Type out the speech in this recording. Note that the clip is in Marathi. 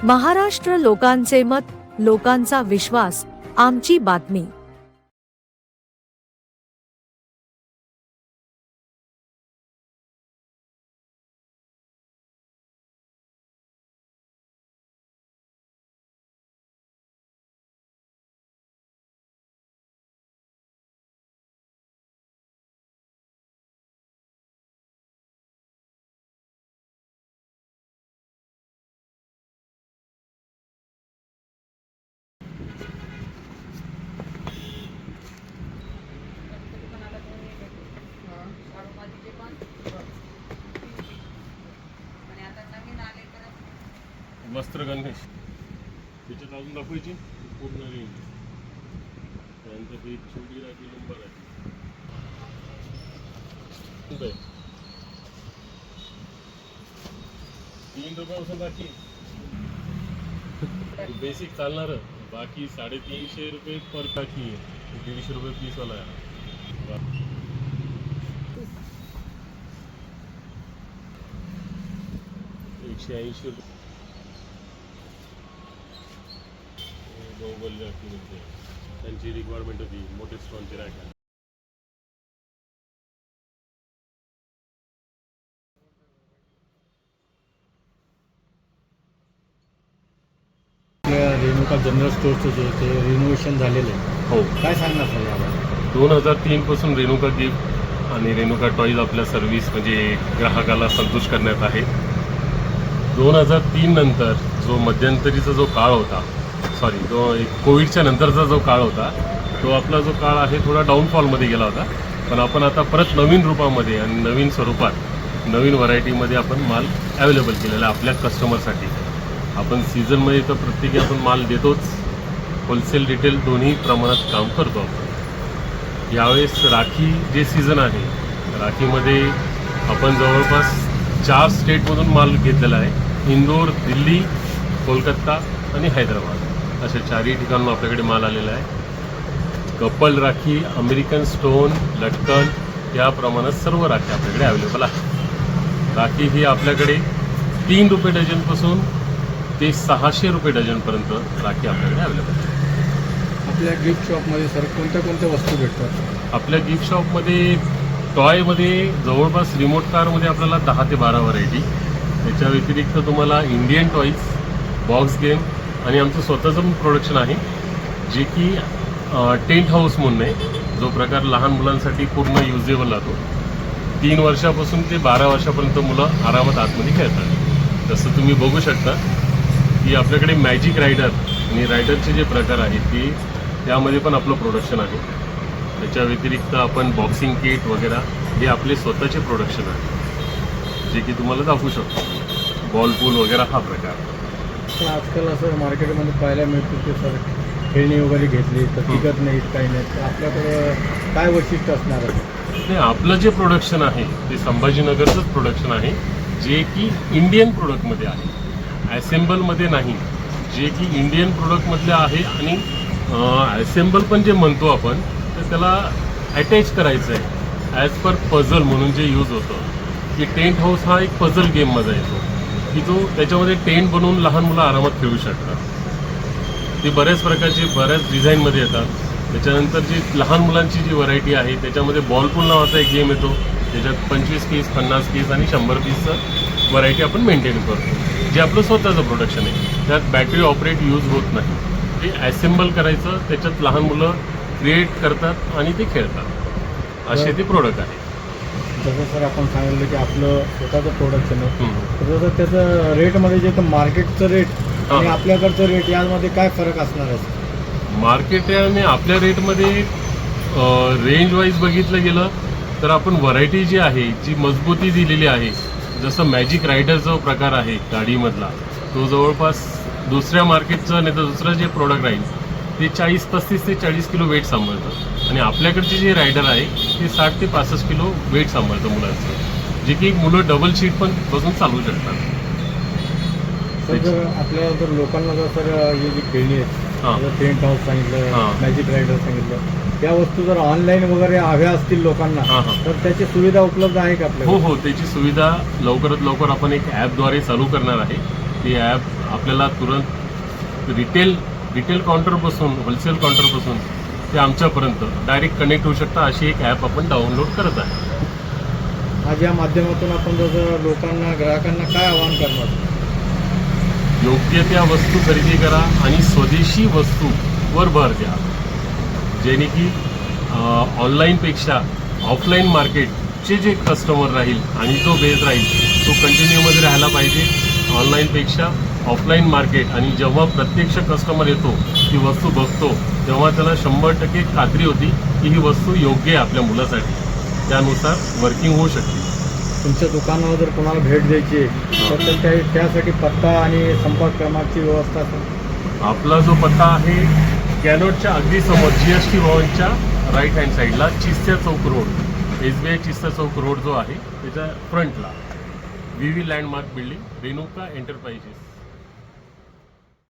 महाराष्ट्र लोकांचे मत, लोकांचा विश्वास, आमची बातमी। वस्त्र गणेश त्याच्यात अजून दाखवायची पूर्ण रेंज, त्यानंतर ही छोटी राखी नंबर आहे ₹3 बाकी बेसिक चालणार, बाकी ₹350 पर राखी आहे, ₹150 पीसवाला आहे। 180 बाहुबली राखी म्हणजे त्यांची रिक्वायरमेंट होती, मोठे स्टोनचे राख्या। रेणुका जनरल स्टोअरचं जे ते रिनोव्हेशन झालेलं आहे, हो, काय सांगणार सर यावर? 2003 पासून रेणुका गिफ्ट आणि रेणुका टॉईज आपल्या सर्व्हिस म्हणजे ग्राहकाला संतुष्ट करण्यात आहे। 2003 नंतर जो मध्यंतरीचा जो काळ होता, जो एक कोविडच्या नंतरचा जो काळ होता, तो आपला जो काळ आहे थोडा डाऊनफॉलमध्ये गेला होता, पण आपण आता परत नवीन रूपामध्ये आणि नवीन स्वरूपात, नवीन व्हरायटीमध्ये आपण माल अवेलेबल केलेला आहे आपल्या कस्टमरसाठी। आपण सीझनमध्ये तर प्रत्येकी आपण माल देतोच, होलसेल रिटेल दोन्ही प्रमाणात काम करतो आपण। यावेळेस राखी जे सीझन आहे, राखीमध्ये आपण जवळपास 4 स्टेटमधून माल घेतलेला आहे, इंदोर, दिल्ली, कोलकाता आणि हैदराबाद, अशा 4ही ठिकाणून आपल्याकडे माल आलेला आहे। कपल राखी, अमेरिकन स्टोन, लटकन या प्रमाणात सर्व राखी आपल्याकडे अवेलेबल आहे। राखी ही आपल्याकडे ₹3 डझनपासून ते ₹600 डझनपर्यंत राखी आपल्याकडे अवेलेबल आहे। आपल्या गिफ्ट शॉपमध्ये सर कोणत्या कोणत्या वस्तू भेटतात? आपल्या गिफ्ट शॉपमध्ये टॉयमध्ये जवळपास रिमोट कारमध्ये आपल्याला 10 ते 12 व्हरायटी, त्याच्या व्यतिरिक्त तुम्हाला इंडियन टॉईज, बॉक्स गेम आणि आमचं स्वतःचं प्रोडक्शन आहे, जे की टेंट हाऊस म्हणून आहे, जो प्रकार लहान मुलांसाठी पूर्ण युजेबल राहतो। 3 वर्षापासून ते 12 वर्षापर्यंत मुलं आरामात आतमध्ये खेळतात। जसं तुम्ही बघू शकता की आपल्याकडे मॅजिक रायडर आणि रायडरचे जे प्रकार आहेत ते त्यामध्ये पण आपलं प्रोडक्शन आहे। त्याच्या व्यतिरिक्त आपण बॉक्सिंग किट वगैरे हे आपले स्वतःचे प्रोडक्शन आहे, जे की तुम्हाला दाखवू शकतो। बॉल पूल वगैरे हा प्रकार। पण आजकाल असं मार्केटमध्ये पाहायला मिळतं की सर खेळणी वगैरे घेतली तर टिकत नाहीत, काही नाही, तर आपल्याकडं काय वैशिष्ट्य असणार आहे? नाही, आपलं जे प्रोडक्शन आहे ते संभाजीनगरचंच प्रोडक्शन आहे, जे की इंडियन प्रोडक्टमध्ये आहे, ॲसेंबलमध्ये नाही, जे की इंडियन प्रोडक्टमधले आहे। आणि ॲसेंबल पण जे म्हणतो आपण, तर त्याला अटॅच करायचं आहे ॲज पर पझल म्हणून जे यूज होतं, की टेंट हाऊस हा एक पझल गेममध्ये येतो, की तो त्याच्यामध्ये टेंट बनवून लहान मुलं आरामात खेळू शकतात। ते बऱ्याच प्रकारचे बऱ्याच डिझाईनमध्ये येतात। त्याच्यानंतर जी लहान मुलांची जी व्हरायटी आहे, त्याच्यामध्ये बॉल पूल नावाचा एक गेम येतो, त्याच्यात 25 पीस, 50 पीस आणि 100 पीसचं व्हरायटी आपण मेंटेन करतो, जे आपलं स्वतःचं प्रोडक्शन आहे। त्यात बॅटरी ऑपरेट यूज होत नाही, ते ॲसेंबल करायचं, त्याच्यात लहान मुलं क्रिएट करतात आणि ते खेळतात, असे ते प्रोडक्ट आहे। जसं सर आपण सांगितलं की आपलं स्वतःचं प्रोडक्शन आहे, तर जसं त्याचं रेटमध्ये जे मार्केटचं रेट आणि आपल्याकडचं रेट यामध्ये काय फरक असणार आहे? मार्केट आणि आपल्या रेटमध्ये रेंज वाईज बघितलं गेलं तर आपण व्हरायटी जी आहे, जी मजबूती दिलेली आहे, जसं मॅजिक रायडर जो प्रकार आहे गाडीमधला, तो जवळपास दुसऱ्या मार्केटचं नाही तर दुसरं जे प्रोडक्ट राहील ते 35 ते 40 किलो वेट सांभाळतं, आणि आपल्याकडचे जे रायडर आहे ते 60 ते 65 किलो वेट सांभाळतं मुलांचं, जे की मुलं डबल शीट पण बसून चालवू शकतात। सर जर आपल्या जर लोकांना जर सर हे जी खेळणी आहेत, टेंट हाऊस सांगितलं, मॅजिक रायडर सांगितलं, त्या वस्तू जर ऑनलाईन वगैरे हव्या असतील लोकांना, तर त्याची सुविधा उपलब्ध आहे का आपल्याला? हो, त्याची सुविधा लवकरात लवकर आपण एक ॲपद्वारे चालू करणार आहे, ते ॲप आपल्याला तुरंत रिटेल काउंटरपासून होलसेल काउंटरपासून ते आमच्यापर्यंत डायरेक्ट कनेक्ट होऊ शकता अशी एक ॲप आपण डाउनलोड करत आहे. आज या माध्यमातून आपण जसं लोकांना ग्राहकांना काय आवाहन करणार? योग्य त्या वस्तू खरेदी करा आणि स्वदेशी वस्तूवर भर द्या, जेणे की ऑनलाईनपेक्षा ऑफलाईन मार्केटचे जे कस्टमर राहील आणि जो बेस राहील तो कंटिन्यूमध्ये राहायला पाहिजे. ऑनलाईनपेक्षा ऑफलाईन मार्केट, आणि जेव्हा प्रत्यक्ष कस्टमर येतो ती वस्तू बघतो तेव्हा त्याला 100% खात्री होती की ही वस्तू योग्य आहे आपल्या मुलासाठी, त्यानुसार वर्किंग होऊ शकते. तुमच्या दुकानावर जर कोणाला भेट द्यायची आहे तर त्यासाठी पत्ता आणि संपर्क क्रमांकची व्यवस्था असेल? आपला जो पत्ता आहे कॅनोटच्या अगदी समोर GST भवनच्या राईट हँड साईडला चिस्त्या चौक रोड, SBI चिस्त्या चौक रोड जो आहे त्याच्या फ्रंटला VV landmark building, Renuka enterprises.